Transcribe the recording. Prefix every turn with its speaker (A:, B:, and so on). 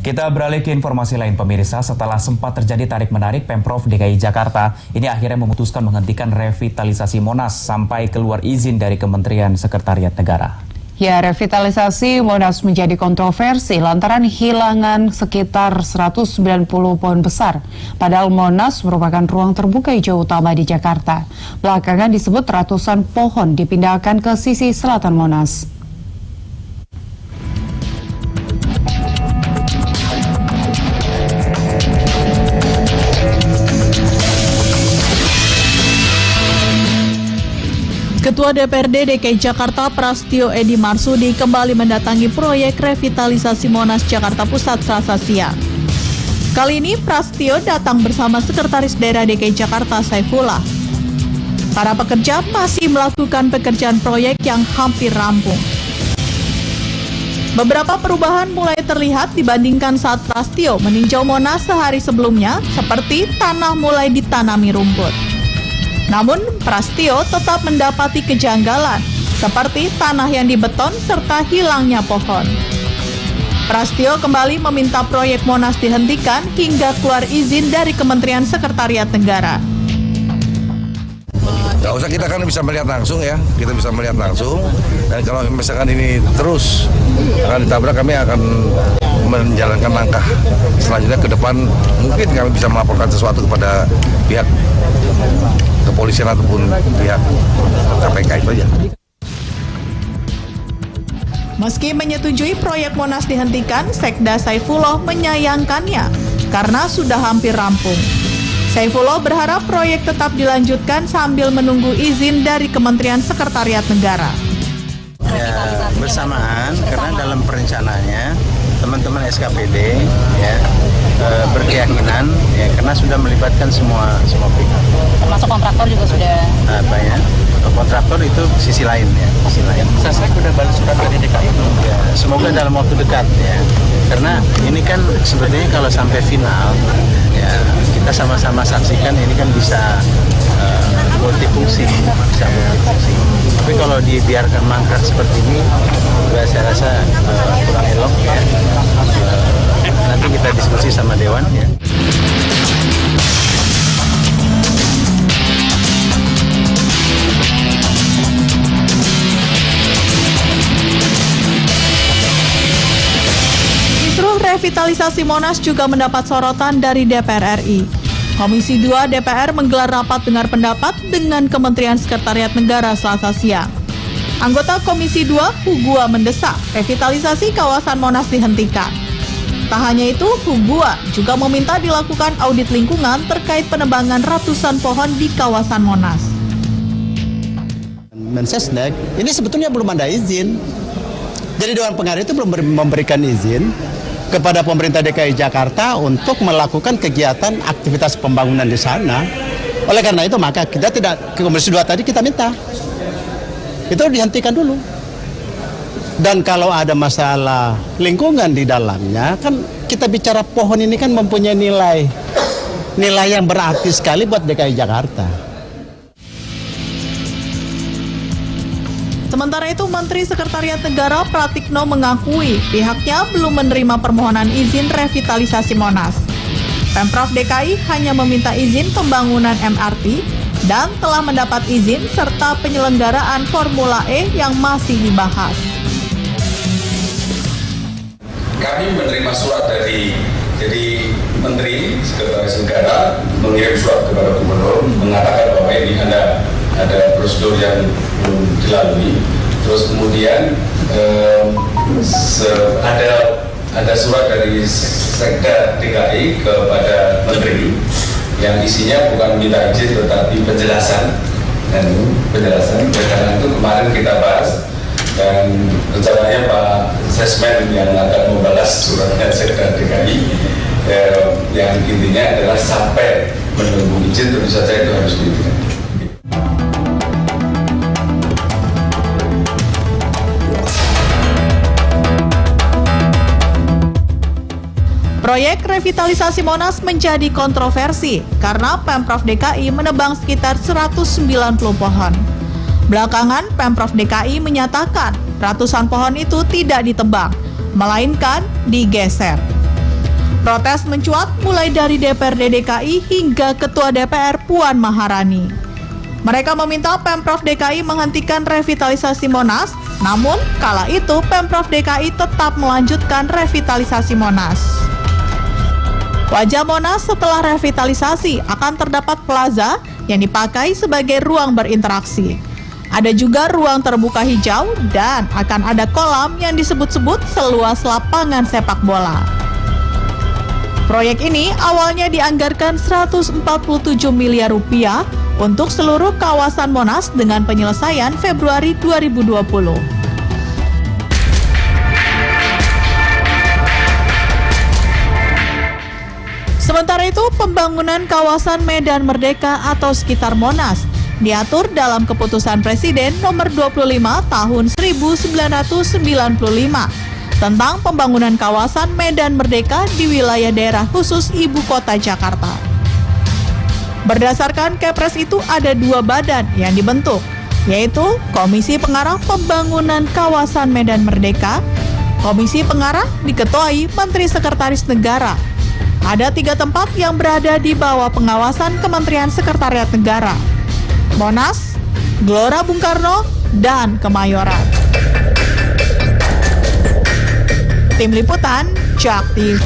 A: Kita beralih ke informasi lain pemirsa, setelah sempat terjadi tarik-menarik Pemprov DKI Jakarta, ini akhirnya memutuskan menghentikan revitalisasi Monas sampai keluar izin dari Kementerian Sekretariat Negara.
B: Ya, revitalisasi Monas menjadi kontroversi lantaran hilangan sekitar 190 pohon besar. Padahal Monas merupakan ruang terbuka hijau utama di Jakarta. Belakangan disebut ratusan pohon dipindahkan ke sisi selatan Monas.
C: Ketua DPRD DKI Jakarta Prastio Edi Marsudi kembali mendatangi proyek revitalisasi Monas Jakarta Pusat Selasa siang. Kali ini Prastio datang bersama Sekretaris Daerah DKI Jakarta Saifullah. Para pekerja masih melakukan pekerjaan proyek yang hampir rampung. Beberapa perubahan mulai terlihat dibandingkan saat Prastio meninjau Monas sehari sebelumnya, seperti tanah mulai ditanami rumput. Namun, Prastio tetap mendapati kejanggalan, seperti tanah yang dibeton serta hilangnya pohon. Prastio kembali meminta proyek Monas dihentikan hingga keluar izin dari Kementerian Sekretariat Negara.
D: Nggak usah, kita kan bisa melihat langsung ya, kita bisa melihat langsung. Dan kalau misalkan ini terus akan ditabrak, kami akan menjalankan langkah selanjutnya ke depan. Mungkin kami bisa melaporkan sesuatu kepada pihak kepolisian ataupun pihak KPK itu aja.
C: Meski menyetujui proyek Monas dihentikan, Sekda Saifullah menyayangkannya karena sudah hampir rampung. Saifullah berharap proyek tetap dilanjutkan sambil menunggu izin dari Kementerian Sekretariat Negara.
E: Ya, bersamaan karena dalam perencanaannya teman-teman SKPD ya berkeyakinan ya, karena sudah melibatkan semua pihak.
F: Termasuk kontraktor juga sudah.
E: Banyak. Kontraktor itu sisi lain ya, sisi lain.
G: Saya sudah balik surat dari DKI belum?
E: Ya, semoga dalam waktu dekat ya. Karena ini kan sebetulnya kalau sampai final ya kita sama-sama saksikan ini kan bisa multifungsi, bisa multifungsi. Tapi kalau dibiarkan mangkrak seperti ini, saya rasa kurang elok ya. Nanti kita diskusi sama Dewan ya.
C: Kisruh revitalisasi Monas juga mendapat sorotan dari DPR RI. Komisi 2 DPR menggelar rapat dengar pendapat dengan Kementerian Sekretariat Negara Selasa siang. Anggota Komisi 2 Hugua mendesak revitalisasi kawasan Monas dihentikan. Tak hanya itu, Hugua juga meminta dilakukan audit lingkungan terkait penebangan ratusan pohon di kawasan Monas.
H: Mensesnek ini sebetulnya belum ada izin. Jadi Dewan Pengarah itu belum memberikan izin kepada pemerintah DKI Jakarta untuk melakukan kegiatan aktivitas pembangunan di sana. Oleh karena itu maka kita tidak, ke Komisi 2 tadi kita minta itu dihentikan dulu. Dan kalau ada masalah lingkungan di dalamnya, kan kita bicara pohon ini kan mempunyai nilai yang berarti sekali buat DKI Jakarta.
C: Sementara itu, Menteri Sekretariat Negara Pratikno mengakui pihaknya belum menerima permohonan izin revitalisasi Monas. Pemprov DKI hanya meminta izin pembangunan MRT dan telah mendapat izin serta penyelenggaraan Formula E yang masih dibahas.
I: Kami menerima surat dari Menteri Sekretaris Negara mengirim surat kepada Gubernur mengatakan bahwa ini ada prosedur yang belum dilalui. Terus kemudian ada surat dari Sekda DKI kepada Menteri yang isinya bukan minta izin tetapi penjelasan. Dan penjelasan karena itu kemarin kita bahas. Dan rencananya Pak Sesmen yang akan membalas suratnya Sekda DKI yang intinya adalah sampai menunggu izin tentu saja itu harus dihentikan.
C: Proyek revitalisasi Monas menjadi kontroversi karena Pemprov DKI menebang sekitar 190 pohon. Belakangan, Pemprov DKI menyatakan ratusan pohon itu tidak ditebang, melainkan digeser. Protes mencuat mulai dari DPRD DKI hingga Ketua DPR Puan Maharani. Mereka meminta Pemprov DKI menghentikan revitalisasi Monas, namun kala itu Pemprov DKI tetap melanjutkan revitalisasi Monas. Wajah Monas setelah revitalisasi akan terdapat plaza yang dipakai sebagai ruang berinteraksi. Ada juga ruang terbuka hijau dan akan ada kolam yang disebut-sebut seluas lapangan sepak bola. Proyek ini awalnya dianggarkan 147 miliar rupiah untuk seluruh kawasan Monas dengan penyelesaian Februari 2020. Sementara itu, pembangunan kawasan Medan Merdeka atau sekitar Monas diatur dalam Keputusan Presiden Nomor 25 Tahun 1995 tentang pembangunan kawasan Medan Merdeka di wilayah daerah khusus Ibu Kota Jakarta. Berdasarkan Kepres itu ada 2 badan yang dibentuk, yaitu Komisi Pengarah Pembangunan Kawasan Medan Merdeka. Komisi Pengarah diketuai Menteri Sekretaris Negara. Ada 3 tempat yang berada di bawah pengawasan Kementerian Sekretariat Negara: Monas, Gelora Bung Karno, dan Kemayoran. Tim Liputan, JAK TV.